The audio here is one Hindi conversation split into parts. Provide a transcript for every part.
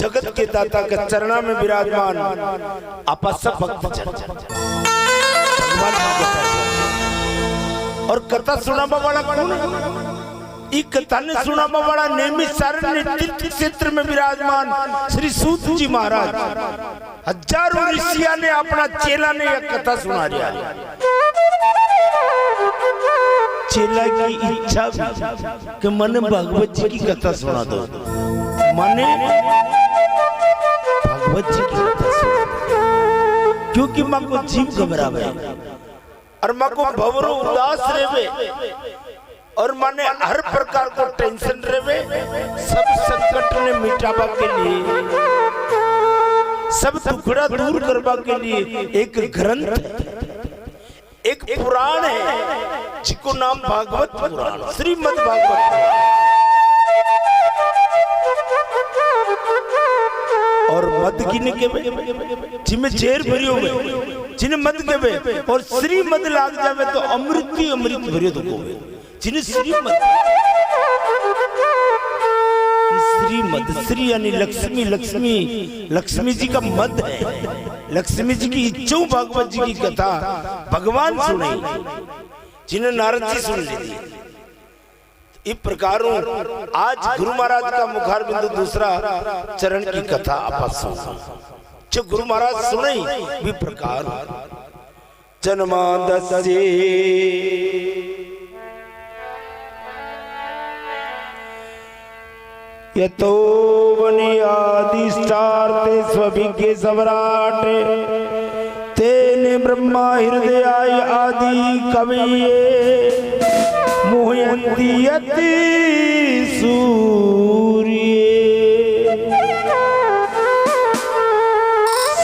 जगत के दाता के चरणा में विराजमान आपा सब भक्त जन और कथा सुनावा वाला कौन? ई कथा ने सुनावा वाला नेमित सारण तीर्थ क्षेत्र में विराजमान श्री सूत जी महाराज। हजारों ऋषियों ने अपना चेला ने यह कथा सुना दिया। चेला की इच्छा भी कि मने भगवत जी की कथा सुना दो, मने भगवत जी की कथा सुना, क्योंकि मां को जीव घबरावे और मां को भवरो उदास रेवे और माने हर प्रकार को टेंशन रेवे। सब संकट ने मिटावा के लिए, सब दुखड़ा दूर करवा के लिए एक ग्रंथ, एक पुराण है जिसको नाम भागवत पुराण, श्रीमद् भागवत पुराण। और मद किने के जिमे जेर भरियो हुए जिन्हें मद के और श्रीमद लाग जावे तो अमृत ही अमृत भरियो तो को जिन्हें श्रीमद श्री यानी लक्ष्मी, लक्ष्मी जी का मद है। लक्ष्मी जी की इच्छा भागवत जी की कथा भगवान सुने, जिन्हें नारद जी सुन ली थी। इस प्रकार आज गुरु महाराज का मुखार बिंदु दूसरा चरण की कथा आप जो गुरु महाराज सुने भी प्रकार जन्मादस्ये यतो वनियादिष्टार्थे स्वभिज्ञ सवराट तेने ब्रह्मा हृदयाय आदि कवये मोहयन्ति यति सूर्ये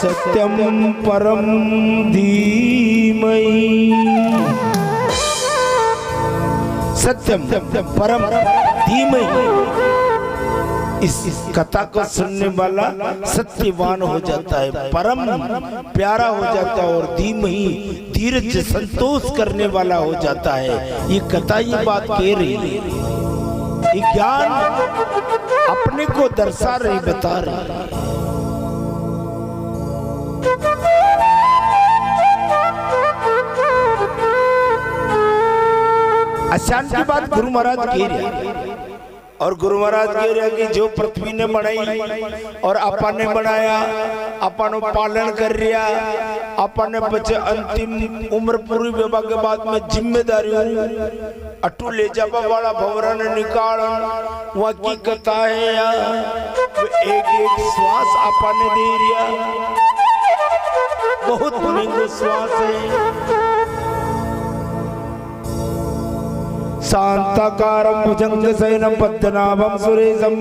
सत्यम परम धीमहि। सत्यम परम धीमहि। इस कथा को सुनने वाला सत्यवान हो जाता है, परम प्यारा हो जाता है और धीमहि धीरज संतोष करने वाला हो जाता है। ये कथा ये बात कह रही है, ये ज्ञान अपने को दर्शा रही, बता रही। आसान की बात गुरु महाराज कह रहे हैं और गुरु महाराज कह रहे हैं कि जो पृथ्वी ने बनाई और अपन ने बनाया, अपन पालन कर रहा, अपन ने बच्चे अंतिम उम्र पूरी विवाह के बाद में जिम्मेदारी अटू ले जावा वाला भवरा ने निकाल वहाँ की कथा है। एक एक श्वास अपन ने दे रिया, बहुत महंगा श्वास है। शांताकारं भुजंगशयनं पद्मनाभं सुरेशं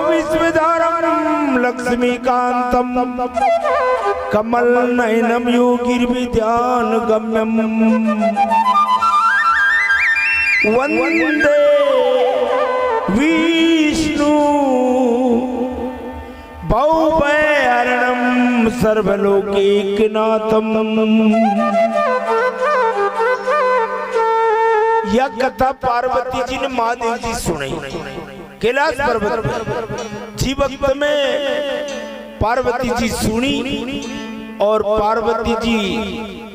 विश्वधारं लक्ष्मीकान्तं कमलनयनं योगिर्विद्यानगम्यं वन्दे विष्णु भवभयहरणं सर्वलोकैकनाथं। यह कथा पार्वती जी ने महादेव जी सुनाई कैलाश पर्वत पर। जी वक्त में पार्वती जी सुनी और पार्वती जी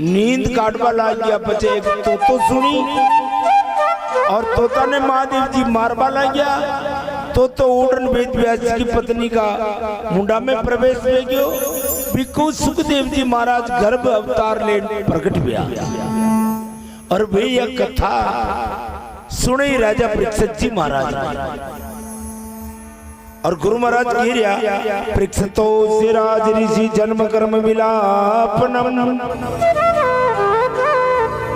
नींद काटवा ला गया, बचे एक तोतो सुनी और तोता ने महादेव जी मारवा ला गया। तो उड़न वेद व्यास की पत्नी का मुंडा में प्रवेश ले गयो। बिको सुखदेव जी महाराज गर्भ अवतार ले प्रकट हुआ और वे यह कथा सुने राजा परीक्षित जी महाराज और गुरु महाराज कह रहा परीक्षितो से राज ऋषि जन्म कर्म विलापनम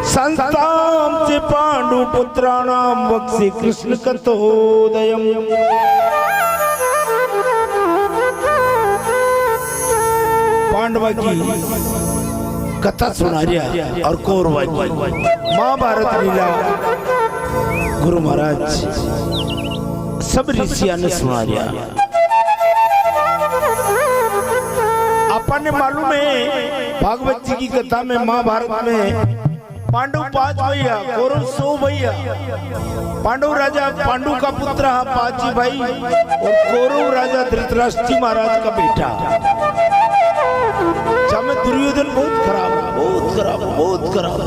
संताम से पांडु पुत्राणाम वक्षि कृष्ण कथोदयम। पांडवा की कथा सुना रहा और कौरवा की महाभारत लीला गुरु महाराज सब ऋषियों ने सुना रहा। अपन ने मालूम है भागवत जी की कथा में महाभारत में पांडु 5 भैया, कौरव 100 भैया। पांडव राजा पांडु का पुत्र 5 ही भाई और कौरव राजा धृतराष्ट्र महाराज का बेटा। जब दुर्योधन बहुत खराब, बहुत खराब, बहुत खराब।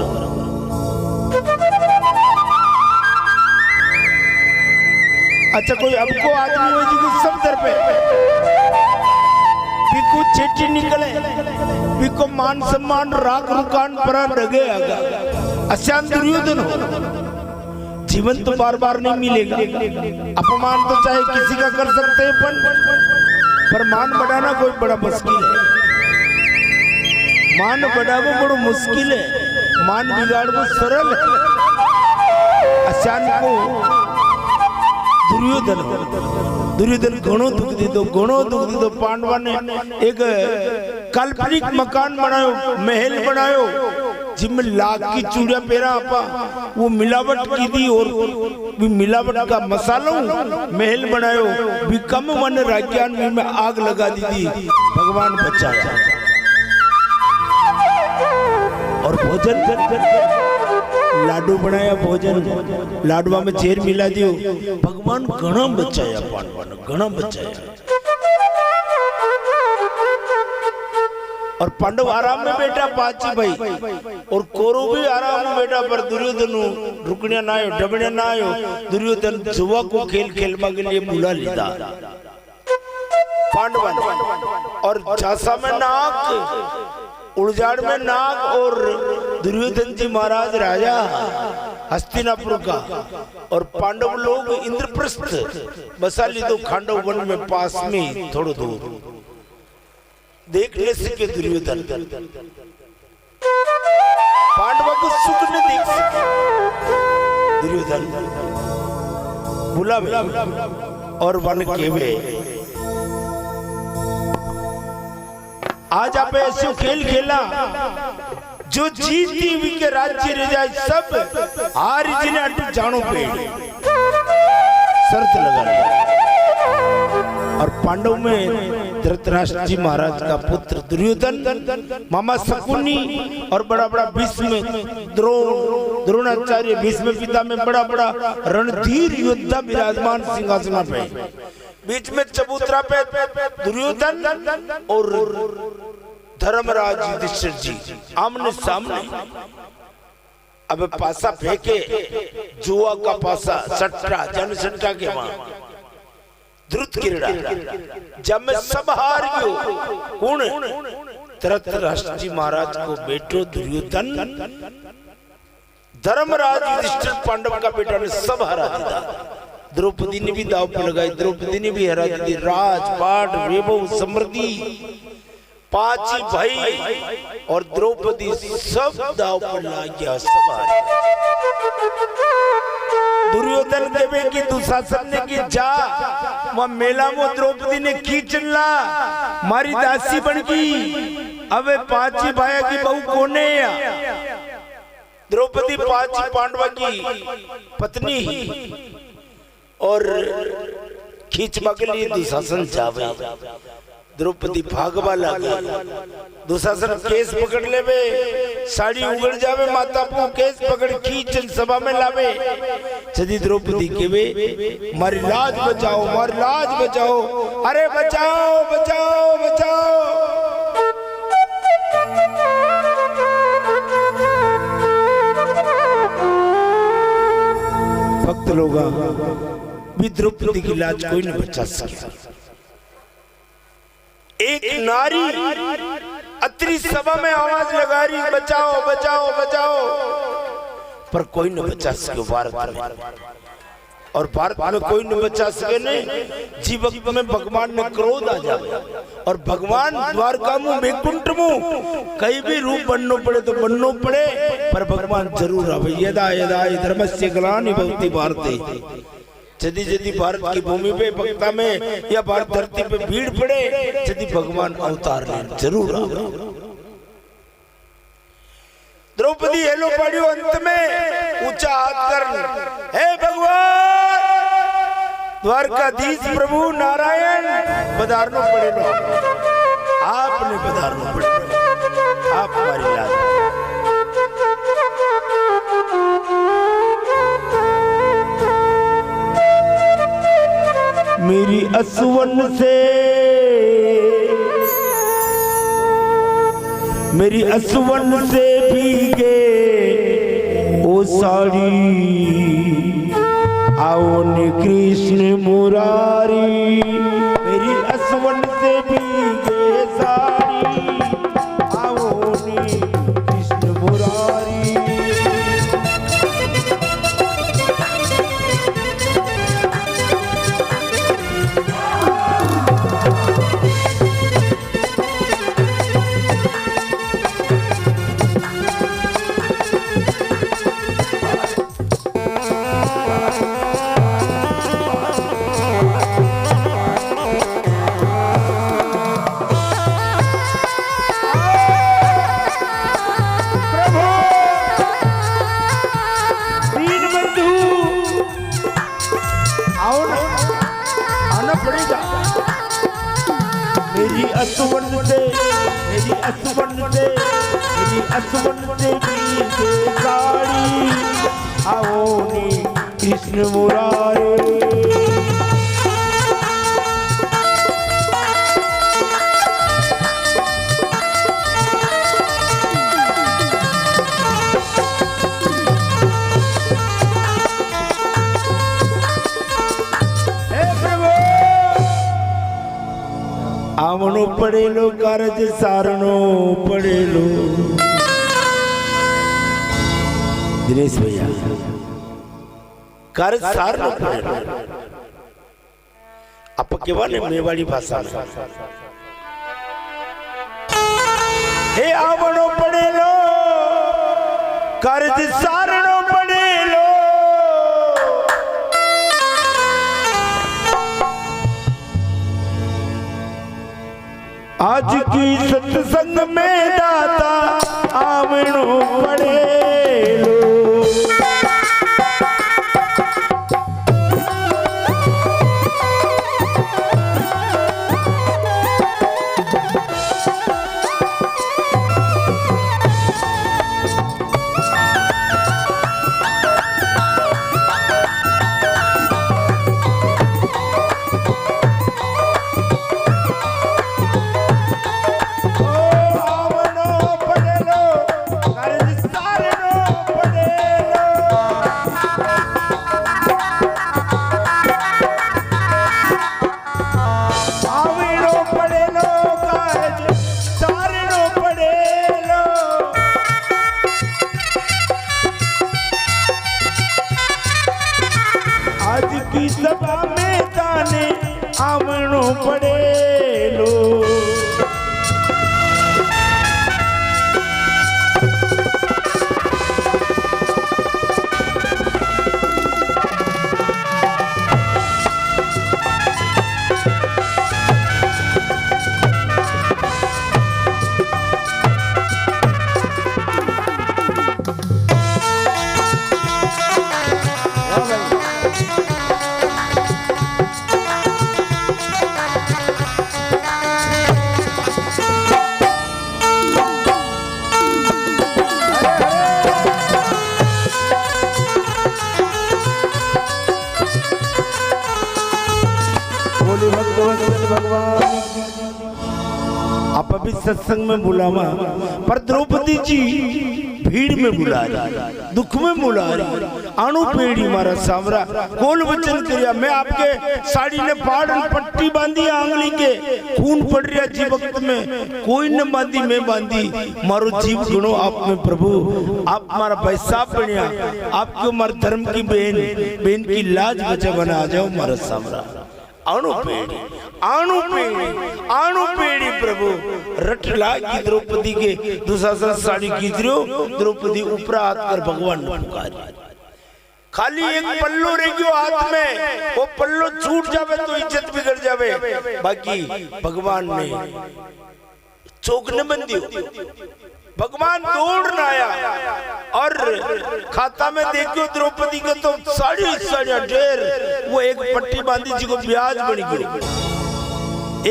अच्छा कोई हमको आदमी हो जी सब दर पे बिको चेटी निकले, बिको मान सम्मान राग रुकान पर डगे आगा। अशांत दुर्योधन हो, जीवन तो बार बार नहीं मिलेगा। अपमान तो चाहे किसी का कर सकते हैं पर मान बढ़ाना कोई बड़ा मुश्किल है। मान बढ़ावो बड़ा मुश्किल है, मान बिगाड़वो सरल है। अशांत को दुर्योधन घणो दुख दीधो। पांडवा ने एक काल्पनिक मकान बनायो, महल बनायो, जिसमें लाख की चूड़िया पहरा आपा, वो मिलावट की थी और भी मिलावट का मसालों महल बनायो। भी कम मन राज्यान में आग लगा दी थी, भगवान बचाया। और भोजन लाडू बनाया, भोजन लाडवा में झेर मिला दियो, भगवान घणा बचाया, पांडवा ने घणा बचाया। और पांडव आराम में बैठा 5 भाई और कौरव भी आराम में बैठा। पर दुर्योधन रुकने ना आयो, डबने ना आयो। दुर्योधन जुआ को खेलवा के लिए बुला लीधा पांडवा ने। और झांसा में नाक, उड़जाड़ में नाग, और दुर्योधन जी महाराज राजा हस्तिनापुर का, और पांडव लोग इंद्रप्रस्थ बसा ली दो खांडव वन में पास में थोड़ा दूर। देख ले सके दुर्योधन, पांडवों को सुख न देख सके। दुर्योधन बुला और वन के वे आज आप ऐसे खेल खेला जो जीती हुई के राज्य रह जाए सब हार जिन्हें अटक जानो पे शर्त लगा लिया। और पांडव में धृतराष्ट्र जी महाराज का पुत्र दुर्योधन, मामा शकुनी और बड़ा बड़ा भीष्म, द्रोणाचार्य, भीष्म पिता में बड़ा बड़ा रणधीर योद्धा विराजमान सिंहासन पे। बीच में चबूतरा पे दुर्योधन और धर्मराज युधिष्ठिर जी आमने सामने। अब पासा फेंके, जुआ का पासा, सट्टा, जन सट्टा के वहां द्रुत क्रीड़ा। जब मैं सब हार गयो, कौन धृतराष्ट्र जी महाराज को बेटो दुर्योधन, धर्मराज युधिष्ठिर पांडव का बेटा ने सब हरा दिया। द्रौपदी ने भी दाव पर लगाई, द्रौपदी ने भी हरा दी। राजपाट, वैभव, समृद्धि, 5 ही भाई और द्रौपदी सब दाव पर लग गया, सब हार गया। दुर्योधन देवे की दुशासन ने की जा वह मेला में द्रौपदी ने खींचन ला, मारी दासी बन गई। अब 5 ही भाई की बहू कोने या द्रौपदी 5 पांडवा की पत्नी और खींचवा के लिए दुशासन जावे। द्रौपदी भागवा लगी, दुशासन केस पकड़ लेवे, साड़ी उगड़ जावे, माता को केस पकड़ खींचन सभा में लावे। यदि द्रौपदी केवे मारी लाज बचाओ, मारी लाज बचाओ, अरे बचाओ बचाओ बचाओ। भक्त लोग भी द्रौपदी की लाज कोई नहीं बचा सके। एक नारी अत्रि सभा में आवाज लगा रही, बचाओ बचाओ बचाओ, पर कोई न बचा सके भारत में। और भारत में कोई न बचा सके नहीं। जीवक में भगवान ने क्रोध आ जाए और भगवान द्वारका मुंह वैकुंठ मुंह कहीं भी रूप बनना पड़े तो बनना पड़े, पर भगवान जरूर आवे। यदा यदा धर्मस्य ग्लानिर्भवति भारते, यदि यदि भारत की भूमि पे भक्ता में या भारत धरती पे भीड़ पड़े, यदि भगवान अवतार ले जरूर आवे। द्रौपदी हेलो पढ़ियो, अंत में ऊंचा हाथ कर, हे भगवान द्वारकाधीश प्रभु नारायण पधारनो पड़े लो, आपने पधारनो पड़े, आप हमारी लाज। मेरी असवन से, मेरी असवन से भीगे ओ साड़ी, आओ ने कृष्ण मुरारी। मेरी असवन से भीगे साड़ी, आओ ने कृष्ण मुरारी। मेरी असवन से, मेरी असवन से, मेरी असवन से भीगे साड़ी, आओ ने कृष्ण मुरारी। आवनो पड़ेलो कारज सारनो पड़ेलो। दिनेश भैया कारज सारनो पड़ेलो। आप केवा ने मेवाड़ी भाषा में हे आवनो पड़ेलो कारज सारनो पड़ेलो। आज की सत्संग में दाता आवनो पड़ेलो। की सभा में ताने आवनो पड़ेलो। आप अभी सत्संग में बुलावा पर द्रौपदी जी भीड़ में बुला रही, दुख में बुला रही। अणु पेड़ी मारा सावरा कोल वचन करिया, मैं आपके साड़ी ने पाड़ पट्टी बांधी आंगली के, खून पड़ रहा जी वक्त में, कोई न बांधी मैं बांधी, मारो जीव गुणो आप में प्रभु, आप हमारा पैसा बनिया, आपके हमारे धर्म की बहन, बहन की लाज बचा बना आ जाओ मारा सावरा। अणु पेड़ी, अणु पेड़ी, अणु पेड़ी प्रभु रट लागी द्रौपदी के दुशासन साड़ी खींचो, द्रौपदी ऊपर हाथ कर भगवान ने पुकारी। खाली एक पल्लो रह गयो हाथ में, वो पल्लो छूट जावे तो इज्जत बिगड़ जावे, बाकी भगवान ने चौक न बंदी, भगवान दौड़ आया और खाता में देखो द्रौपदी को तो साड़ी साड़ियां ढेर, वो एक पट्टी बांधी जी को ब्याज बन गई,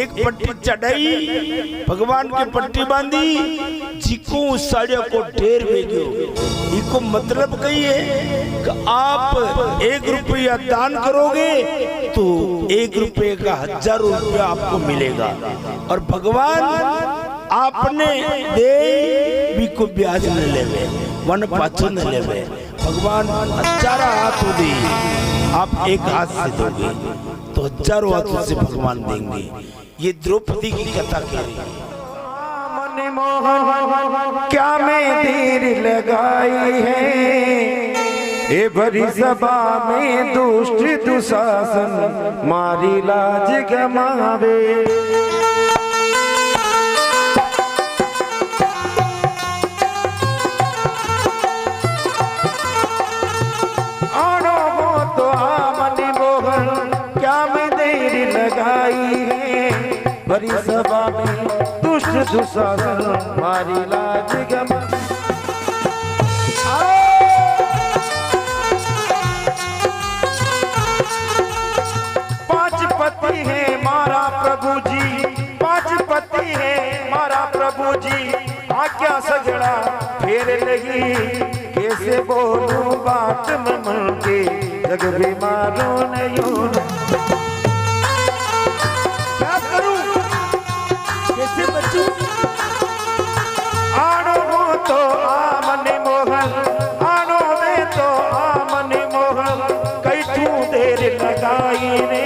एक पट्टी चढ़ाई भगवान की पट्टी बांधी, जिको उस साड़िया को ढेर भेजो। इको मतलब कही है कि आप 1 रुपया दान करोगे तो 1 रुपये का 1000 रुपया आपको मिलेगा। और भगवान आपने दे भी को ब्याज न लेवे, वन पाछो न लेवे। भगवान 1000 हाथ दे, आप 1 हाथ से दोगे तो 1000 हाथों से भगवान देंगे। ये द्रौपदी की कथा कह रही है। मनमोहन क्या मैं देर लगाई है, ए भरी सभा में दुष्ट दुशासन मारी लाज गमावे। तो मनमोहन क्या मैं देर लगाई है, भरी सभा में दुष्ट दुशासन मारी लाज गमा। 5 पति है मारा प्रभु जी, 5 पति है मारा प्रभु जी। आज्ञा सजड़ा फेर लगी, कैसे बोलूं बात में मन के, जग बीमारों ने यूं क्या करूं कैसे बचूं। आनो हो तो आ मनमोहन, आनो में तो आ मनमोहन, कई तू देर लगाई ने,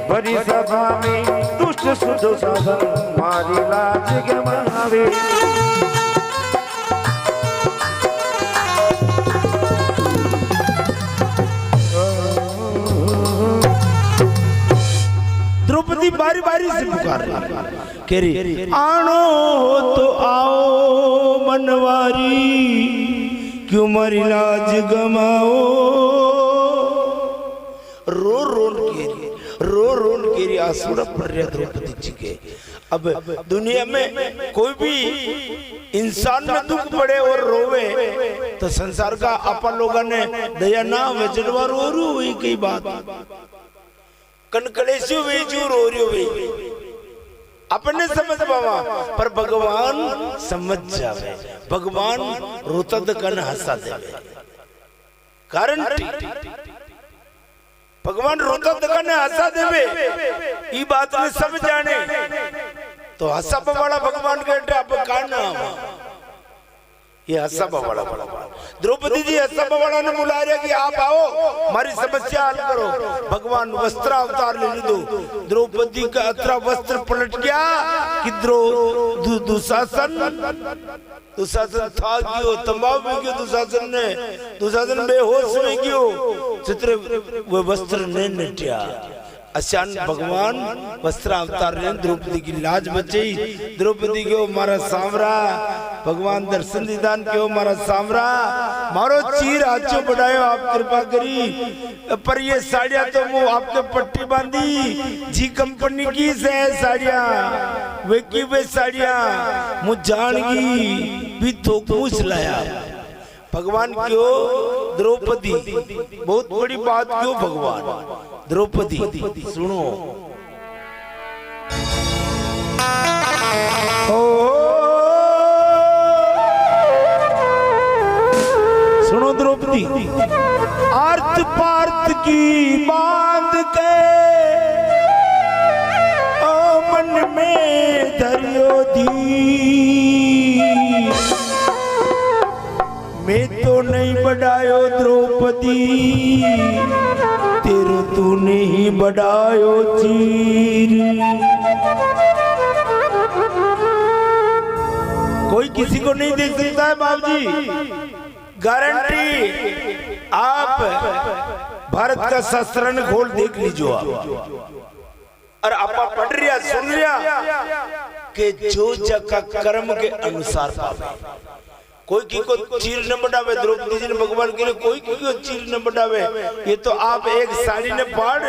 भरी सभा में दुष्ट दुशासन मारी लाज गमावे। द्रौपदी बारी बारी से पुकार रही, कह रही आनो तो आओ मनवारी, क्यों मारी लाज गमाओ। रो रोन के रही आंसू पड़ रहे द्रौपदी जी के। अब दुनिया में कोई भी इंसान में दुख पड़े और रोवे तो संसार का अपन लोगों ने दया ना हो जनवा रो रू हुई कई बात कनकड़ेसी रो रही हुई अपने समझ पावा, पर भगवान समझ जावे। भगवान रोता तो कन हंसा देवे, कारण भगवान रोता तो कन हंसा देवे। ये बात में सब जाने तो हंसा वाला भगवान के अब काना ये हंसा वाला भगवान। द्रौपदी जी हंसा वाला ने बुला रहा कि आप आओ हमारी समस्या हल करो। भगवान वस्त्र अवतार ले दो। द्रौपदी का अतरा वस्त्र पलट गया कि दुशासन था क्यों तंबाकू में क्यों दुशासन बेहोश में क्यों चित्र वो वस्त्र ने नटिया। अचानक भगवान वस्त्र अवतार ने द्रौपदी की लाज बचाई। द्रौपदी क्यों मारा सांवरा भगवान दर्शन दीदान क्यों मारा सांवरा मारो चीर आचो बढ़ायो आप कृपा करी। पर ये साड़ियां तो मुँह आपने पट्टी बांधी जी कंपनी की से साड़ियां वे की वे साड़ियां मुझ जानगी भी तो पूछ लाया। भगवान क्यों द्रौपदी बहुत बड़ी बात क्यों भगवान द्रौपदी सुनो सुनो द्रौपदी आर्त पार्थ की बांध के मन में धरियो दी। मैं तो नहीं बढ़ायो द्रौपदी तेरो तूने ही बढ़ायो चीर। कोई किसी को नहीं देख सकता है बाबूजी गारंटी। आप भारत का शास्त्र खोल देख लीजिए आप और आपा पढ़ रिया सुन रिया कि जो जगह कर्म के अनुसार पावे। कोई की को चीर न बढ़ावे। द्रौपदी जी ने भगवान के लिए कोई की को चीर न बढ़ावे। ये तो आप एक साड़ी ने पाड़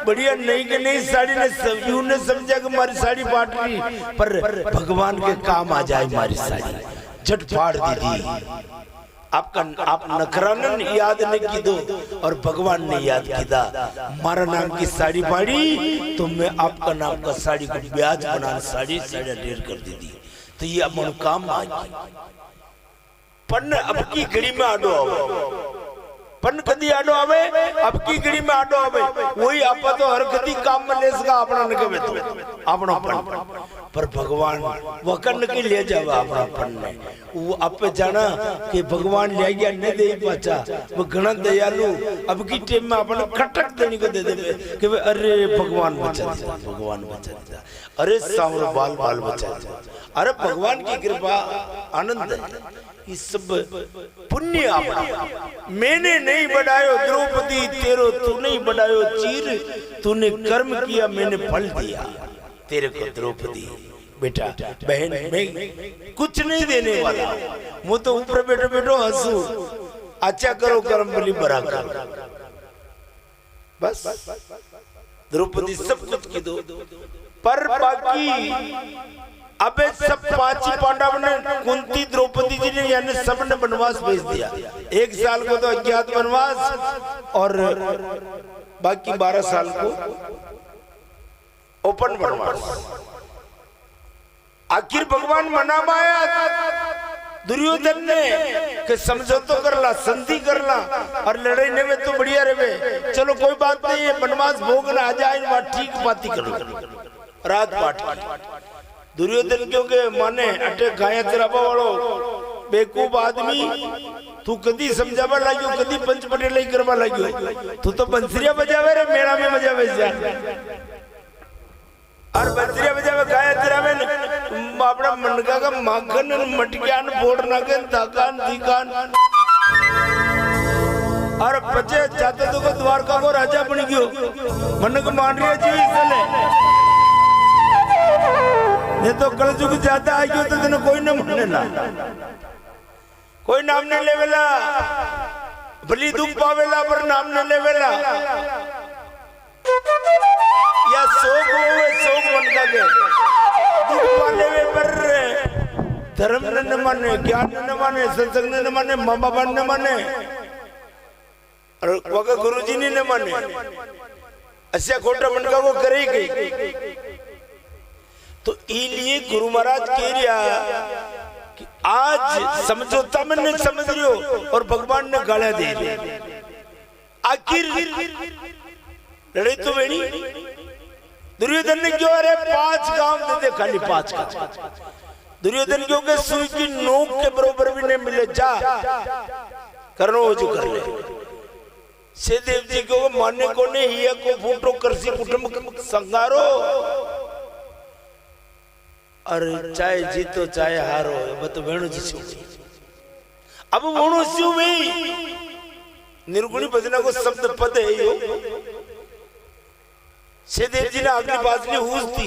बढ़िया नहीं के नहीं साड़ी ने सभी ने समझा कि हमारी साड़ी पाट रही पर भगवान के काम आ जाए हमारी साड़ी झट फाड़ दी। आपका आप नखरानन याद नहीं की दो और भगवान ने याद किया हमारा नाम की साड़ी पाड़ी तो मैं आपका नाम का साड़ी को ब्याज बना साड़ी ढेर कर दी। तो ये मन काम आ गई पण अब की घड़ी में आडो आवे पण कदी आडो आवे अब की घड़ी में आडो आवे वही आप तो हर कदी काम में ले सका अपना न के तो अपना पण पर भगवान वकन के ले जावा अपना पण ने वो आप जाना कि भगवान ले गया न दे पाचा वो घना दयालु अब की टाइम में अपन खटक देने को दे दे कि अरे भगवान बचा दे भगवान बचा दे अरे सावर बाल बाल बचा दे अरे भगवान की कृपा आनंद है ये सब पुण्य आपका मैंने नहीं बढ़ायो द्रौपदी तेरो तू नहीं बढ़ायो चीर तूने कर्म किया मैंने फल दिया तेरे को द्रौपदी बेटा बहन मैं कुछ नहीं देने वाला मैं तो ऊपर बैठो बैठो हंसू अच्छा करो कर्म बलि बरा करो बस द्रौपदी सब कुछ की दो पर बाकी अबे सब पांच पांडव ने कुंती द्रौपदी जी ने यानी सब ने वनवास भेज दिया 1 साल को तो अज्ञात वनवास और बाकी 12 साल को ओपन वनवास आखिर भगवान मना माया दुर्योधन ने कि समझौतो कर ला संधि कर ला और लड़ाई ने में तो बढ़िया रहे चलो कोई बात नहीं है वनवास भोग ना आ जाए ठीक बात करो रात पाठ दुर्योधन क्योंकि माने अटे गाया चराबा वालो बेकूफ आदमी तू कदी समझावा लाग्यो कदी पंच पटेल ही करवा लाग्यो तू तो बंसरिया बजावे रे मेला में बजावे जा और बंसरिया बजावे गाया चरावे अपना मनका का माखन मटकियान फोड़ नागन ताकान दीकान और बचे जाते तो द्वारका को राजा बन गयो मन को मान रिया जी इसले ये तो कल जुग ज्यादा आ गयो तो तेने कोई न माने ना कोई नाम न लेवेला भली दुख पावेला पर नाम न लेवेला या शोक होवे शोक बनता के दुख पालेवे पर धर्म न माने ज्ञान न माने सत्संग न माने माँ बाप न माने और वका गुरुजी ने न माने ऐसा खोटा मनका को करे गई तो इसलिए गुरु महाराज कह रहा कि आज समझौता में नहीं समझ रहे हो और भगवान ने गालियां दे रहे आखिर लड़ाई तो बेड़ी दुर्योधन ने क्यों अरे 5 गांव दे दे खाली 5 का दुर्योधन क्यों के सुई की नोक के बरोबर भी नहीं मिले जा करनो हो जो कर ले से देव जी को मानने को नहीं हिया को फूटो करसी कुटुंब संगारो अरे चाहे जीतो चाहे हारो वो तो वेणु जी अब वेणु स्यू में निर्गुणी भजना को शब्द पद है यो शेदेव जी ने अगली बाजली हूस थी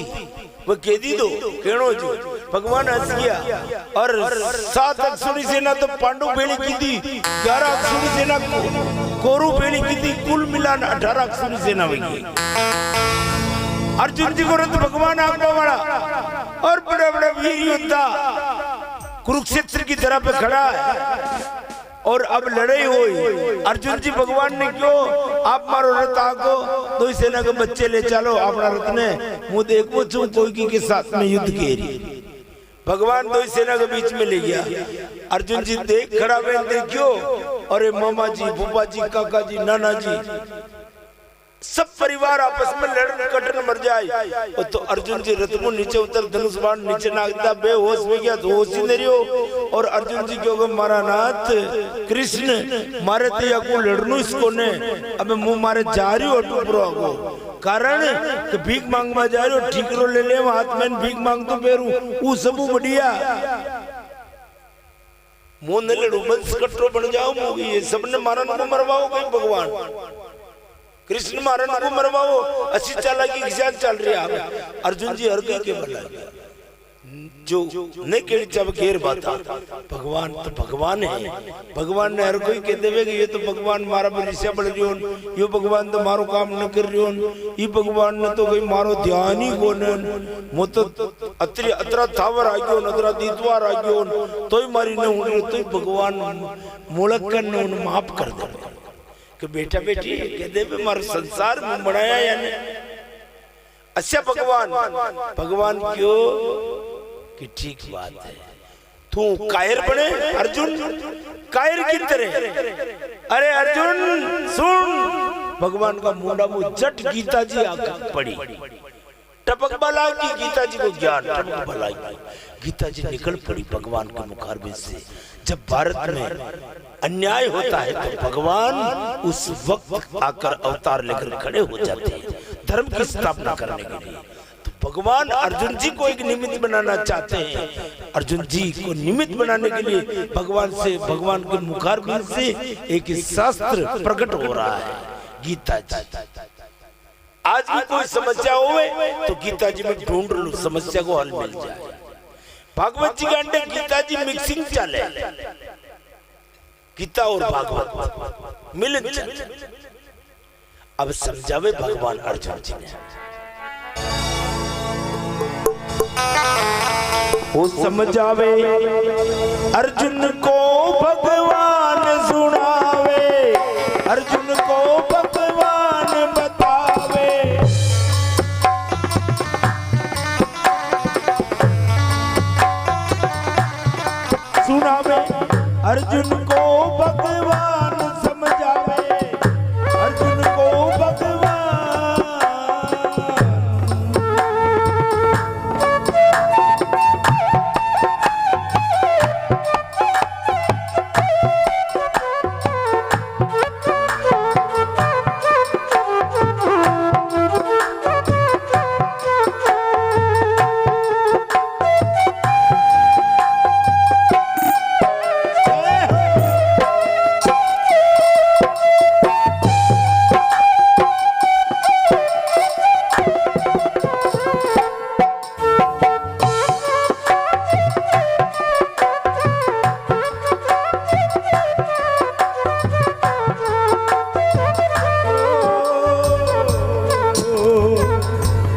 वो कह दी दो केणो जो भगवान हंस गया और 7 अक्षुणी सेना तो पांडु भेड़ी की थी 11 अक्षुणी सेना कोरु भेड़ी की थी कुल मिला 18 अक्षुणी सेना हुई अर्जुन जी को तो भगवान आज्ञा वाला और बड़े बड़े वीर योद्धा कुरुक्षेत्र की तरह पे खड़ा है और अब लड़ाई हुई अर्जुन जी भगवान ने क्यों आप मारो रथ आगो 2 सेना के बच्चे ले चलो अपना रथ ने मुंह देखो चुप कोई के साथ में युद्ध के भगवान 2 सेना के बीच में ले गया अर्जुन जी देख खड़ा हुए देखियो अरे मामा जी फूफा जी काका जी नाना जी सब परिवार आपस में लड़न कटन मर जाए तो अर्जुन जी रथ को नीचे उतर धनुष बाण नीचे नागता बेहोश में गया तो होश ही नहीं रहो और अर्जुन जी क्यों मारा नाथ कृष्ण मारे तो को लड़नू इसको ने अब मुंह मारे जा रही हो टूपरो कारण कि भीख मांगवा जा रही हो ठीकरो ले ले हाथ में भीख मांग तो पेरू वो सब बढ़िया मुंह न लड़ू बंस कटरो बन जाओ ये सबने मारन को मरवाओ गई भगवान कृष्ण मारन को मरवाओ अच्छी चालाकी के साथ चल रही है अर्जुन जी हर के बना जो नहीं के जब घेर बात भगवान तो भगवान है भगवान ने हर कोई कह देवे कि ये तो भगवान मारा बरिशा बढ़ रही हो ये भगवान तो मारो काम न कर रही हो ये भगवान ने तो कोई मारो ध्यान ही को मो तो अतरी अतरा थावर आ गयो अतरा दीतवार आ गयो तो ही मारी न होनी तो भगवान मुलक्कन ने उन माफ कर दे कि बेटा बेटी कह दे मारो संसार में बनाया यानी अच्छा भगवान भगवान क्यों कि ठीक बात है, तू कायर बने अर्जुन, कायर की तरह। अरे अर्जुन सुन, भगवान का मुंडा मुंह जट गीता जी आकर पड़ी, टपक बला की गीता जी को ज्ञान, टपक बला की गीता जी निकल पड़ी भगवान के मुखारबिंद से। जब भारत में अन्याय होता है तो भगवान उस वक्त आकर अवतार लेकर खड़े हो जाते हैं धर्म की स्थापना करने के लिए। तो भगवान अर्जुन जी को एक निमित्त बनाना चाहते हैं। अर्जुन जी को निमित्त बनाने के लिए भगवान से, भगवान के मुखारबिंद से एक शास्त्र प्रकट हो रहा है, गीता जी। आज भी कोई समस्या होवे तो गीता जी में ढूंढ लो, समस्या को हल मिल जाए। भागवत जी का अंडे गीता जी मिक्सिंग चले, गीता और भागवत मिलन चले। अब समझावे भगवान अर्जुन जी ने, वो समझावे अर्जुन को भगवान सुनावे, अर्जुन को भगवान बतावे। सुनावे अर्जुन को भगवान समझावे, अर्जुन को भगवान।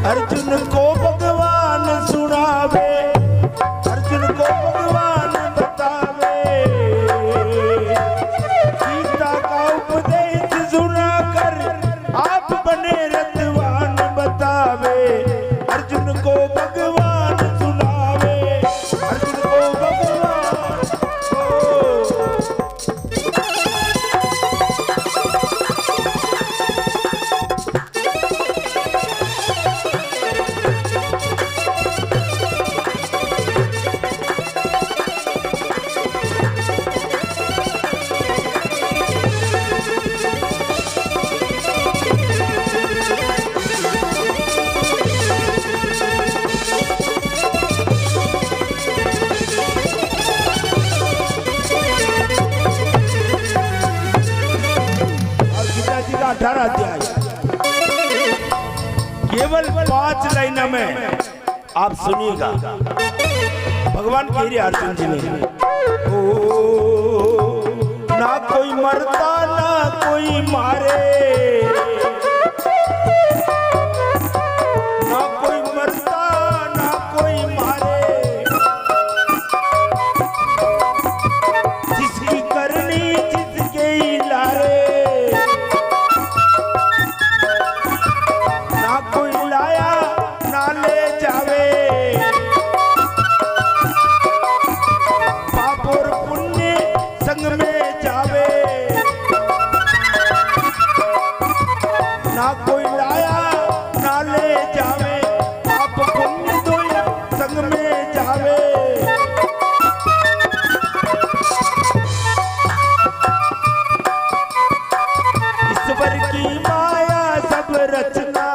अर्जुन को भगवान सुनावे, अर्जुन को भगवान बतावे। गीता का उपदेश सुनाकर आप बने रतवान बतावे। अर्जुन को भगवान सुनावे, अर्जुन को भगवान अध्याय केवल 5 लाइन में आप सुनिएगा। भगवान कह रहे अर्जुन जी ने, ओ ना कोई मरता ना कोई मारे, ना कोई मरता ना कोई मारे। जिसकी करनी जिसके ही लारे, ना कोई लाया ना ले जावे, आप पुण्य दो संग में जावे। ईश्वर की माया सब रचना,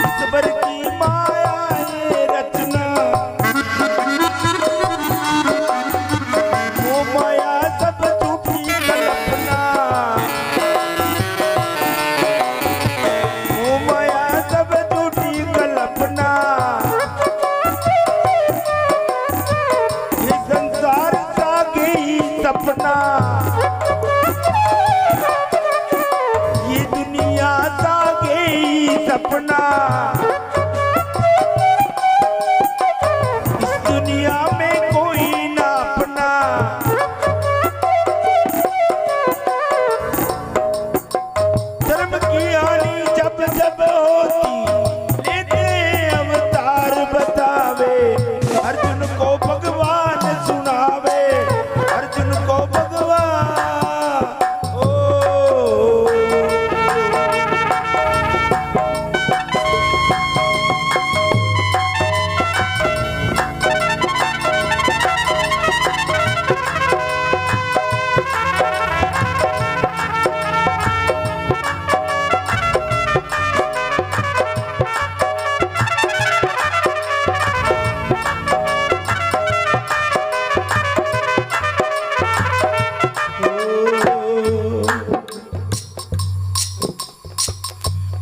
ईश्वर की माया ये रचना। वो माया सब झूठी कल्पना, वो माया सब झूठी कल्पना। ये संसार सागे ही सपना, ये दुनिया सागे ही सपना। इस दुनिया में कोई ना अपना, धर्म की हानि जब जब होती लेते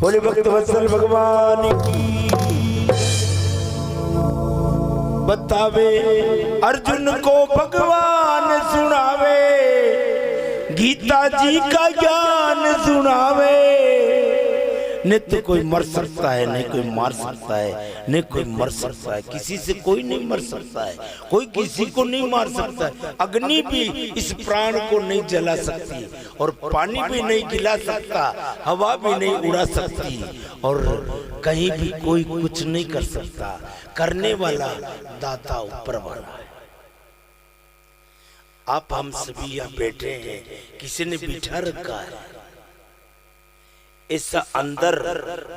बोले भक्त वत्सल भगवान की। बतावे अर्जुन को भगवान सुनावे, गीता जी का ज्ञान सुनावे। नित्य कोई मर सकता है, नहीं कोई मार सकता है, नहीं कोई मर सकता है, किसी से कोई नहीं मर सकता है, कोई किसी को नहीं मार सकता है। अग्नि भी इस प्राण को नहीं जला सकती, और पानी भी नहीं गिला सकता, हवा भी नहीं उड़ा सकती, और कहीं भी कोई कुछ नहीं कर सकता। करने वाला दाता ऊपर वाला है। आप हम सभी यहाँ बैठे हैं, किसी ने बिठा रखा है, ऐसा अंदर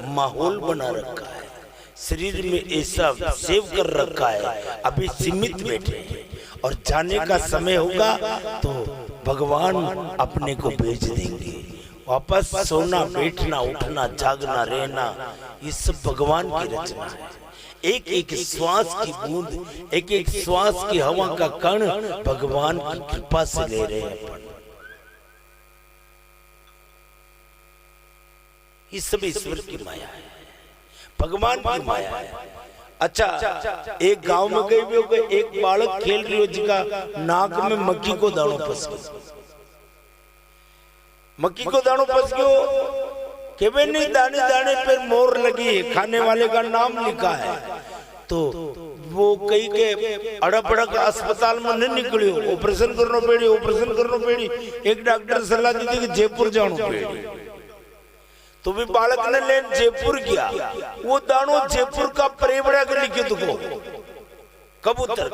माहौल बना रखा है, शरीर में ऐसा सेव कर रखा है, अभी सीमित बैठे हैं, और जाने का समय होगा तो भगवान अपने को भेज देंगे। वापस सोना, बैठना, उठना, जागना, रहना, ये सब भगवान की रचना है। एक एक श्वास की बूंद, एक एक श्वास की हवा का कण भगवान की कृपा से ले रहे हैं। ये सब ईश्वर की माया है, भगवान की माया है। अच्छा, एक गांव में गए हुए हो गए, एक बालक खेल रही हो जिसका नाक में मक्खी को दाणो फंस गया, मक्खी को दाणो फंस गयो कि वे नहीं, दाने दाने पर मोर लगी, खाने वाले का नाम लिखा है, तो वो कई के अड़प अड़क अस्पताल में नहीं निकलियो, ऑपरेशन करना पड़ी, ऑपरेशन करना पड़ी। एक डॉक्टर सलाह दी थी कि जयपुर जाना पड़ी, तो भी बालक ने लेन जयपुर गया। वो दानो जयपुर का परेबड़ा के लिखे तुको कबूतर,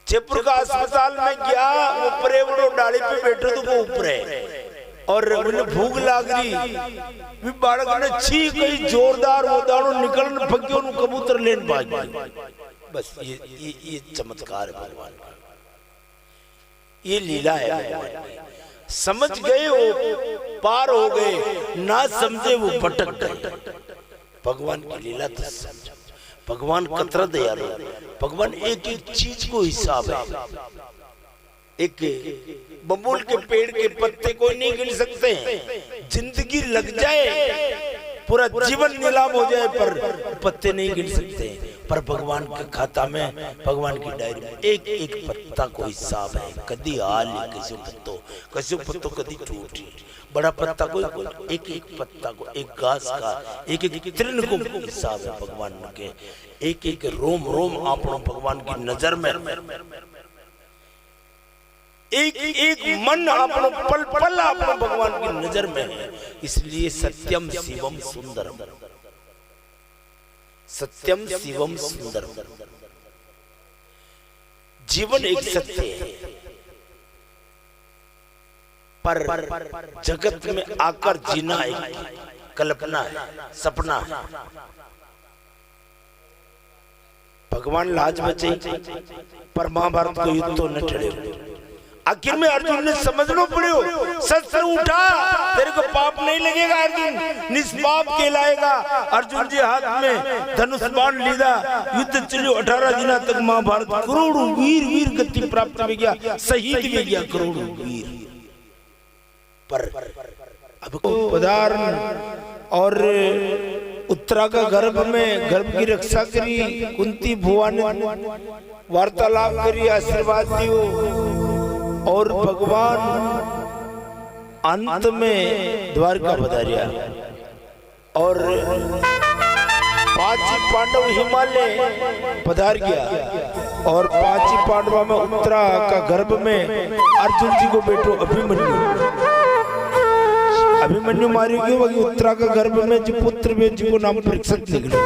जयपुर का अस्पताल में गया, वो परेबड़ो डाली पे बैठे तो वो ऊपर है, और उन्हें भूख लाग रही, भी बालक ने छी कई जोरदार, वो दानो निकलने भग गया, कबूतर लेन भाग गया। बस ये चमत्कार है भगवान का, ये लीला है भगवान की। समझ गए हो पार हो गए, ना समझे वो भटक गए। भगवान की लीला तो समझो। भगवान कतरा दयालु, भगवान एक एक चीज को हिसाब है। एक बबूल के पेड़ के पत्ते कोई नहीं गिन सकते हैं, जिंदगी लग जाए, पूरा जीवन नीलाम हो जाए, पर पत्ते नहीं गिन सकते। पर भगवान के खाता में, भगवान की डायरी में एक एक पत्ता को हिसाब है। कदी हाल कैसे पत्तो कदी टूटी, बड़ा पत्ता कोई, एक एक पत्ता को, एक घास का एक एक तृण को हिसाब है भगवान के। एक एक रोम रोम आपनो भगवान की नजर में, एक एक मन आपनो पल पल आपनो भगवान की नजर में है। इसलिए सत्यम शिवम सुंदरम, सत्यम शिवम सुंदरम। जीवन एक सत्य है, पर जगत में आकर जीना एक कल्पना है, सपना है। भगवान लाज बचे, पर महाभारत को युद्ध तो न टले। आखिर में अर्जुन ने समझना पड़ो, शस्त्र उठा, तेरे को पाप नहीं लगेगा, अर्जुन निष्पाप कहलाएगा। अर्जुन जी हाथ में धनुष बाण लीधा, युद्ध चलो 18 दिन तक महाभारत। करोड़ों वीर वीर गति प्राप्त हो गया, शहीद हो गया करोड़ों वीर। पर अब पदार्थ और उत्तरा का गर्भ में, गर्भ की रक्षा करी, कुंती भुआ ने वार्तालाप करी, आशीर्वाद दियो, और भगवान अंत में द्वारका पधारिया, और 5 पांडव हिमालय पधार गया, और 5 पांडवों में उत्तरा का गर्भ में अर्जुन जी को बेटो अभिमन्यु मारी गयो। उत्तरा का गर्भ में जो पुत्र में जिसको नाम परीक्षित निकले,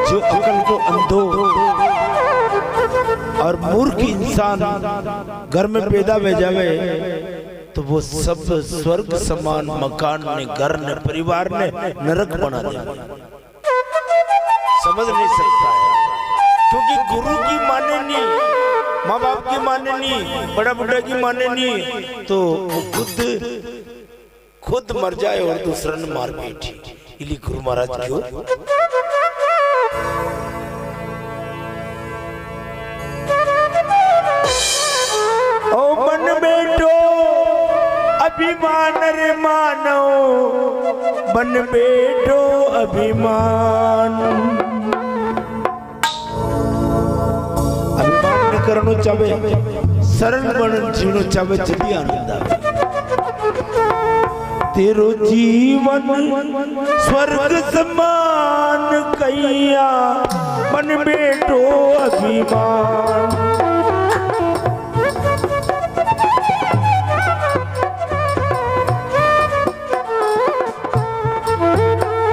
जो अकल को अंधो और मूर्ख इंसान घर में पैदा हो जावे, तो वो सब स्वर्ग समान मकान ने, घर ने, परिवार ने नरक बना दिया। समझ नहीं सकता है, क्योंकि गुरु की माने नहीं, माँ बाप की माने नहीं, बड़ा बुढ़ा की माने नहीं, तो खुद मर जाए और दूसरा ने मार बैठी। इसलिए गुरु महाराज क्यों ओ मन में अभिमान रे मानो बन बैठो अभिमान। अभिमान न करनो चाहे सरल बन जीवनो चाहे जल्दी आनंद आवे। तेरो जीवन स्वर्ग समान कैया बन बैठो अभिमान।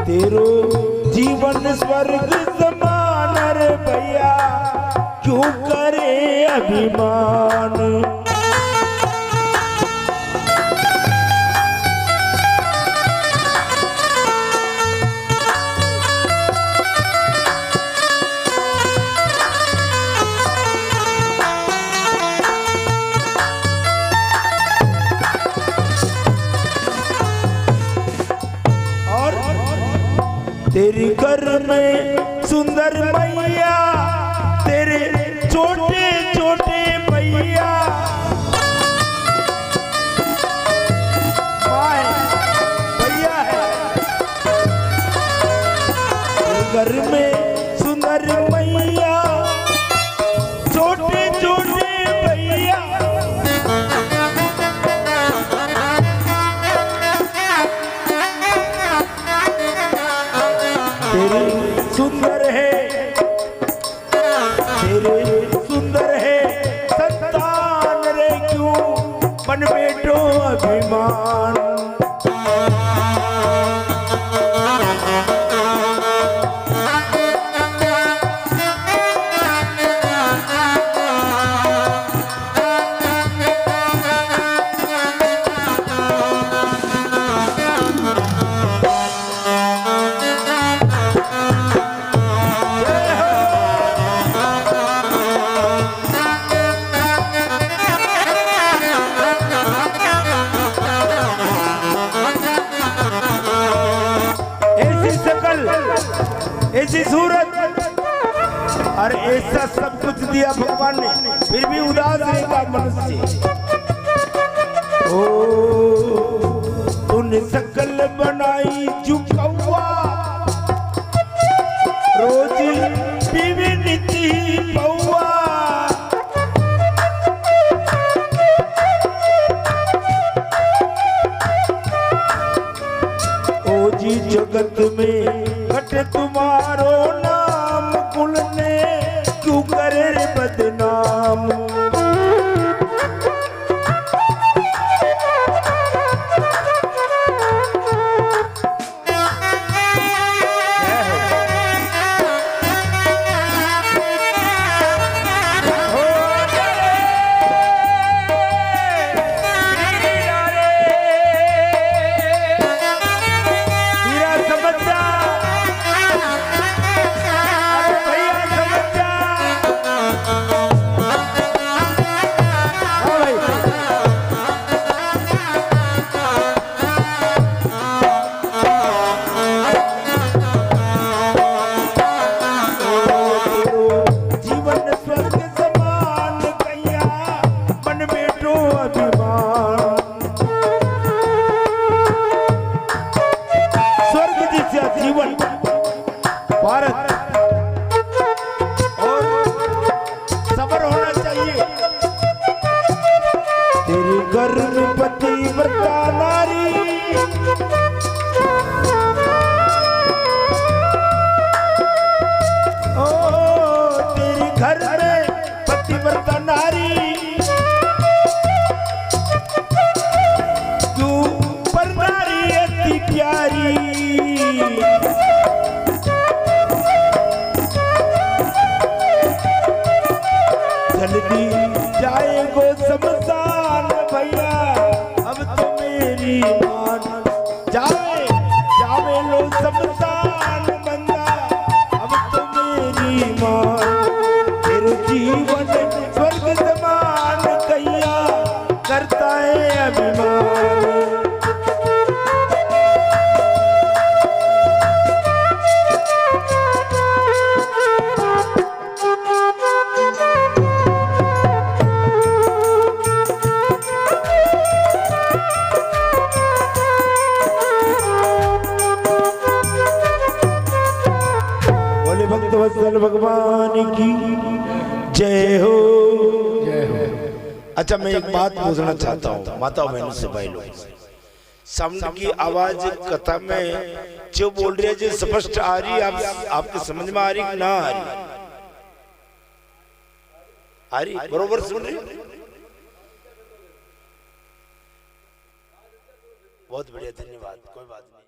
तेरो जीवन स्वर्ग समान रे भैया क्यों करे अभिमान। तेरी घर में सुंदर मैया तेरे छोटे छोटे भैया। भैया है तेरे घर में सुंदर मैया छोटे छोटे भैया। तेरे सुंदर है संतान रे क्यों बन बैठो अभिमान। ऐसी सूरत और ऐसा सब कुछ दिया भगवान ने, फिर भी उदास रहेगा मनुष्य। ओ तूने शकल बनाई चुकौआ रोज पीवी नीति पौआ। ओ जी जगत में तुम्हारो नाम कुल ने क्यों करे रे बदनाम। जय हो। जय हो। अच्छा मैं एक बात पूछना चाहता हूँ माता बहनों से, भाई लोग, साउंड की आवाज कथा में जो बोल रही है जो स्पष्ट आ रही, आप आपके समझ में आ रही कि ना आ रही? आ रही, बरोबर सुन रही? बहुत बढ़िया, धन्यवाद, कोई बात नहीं।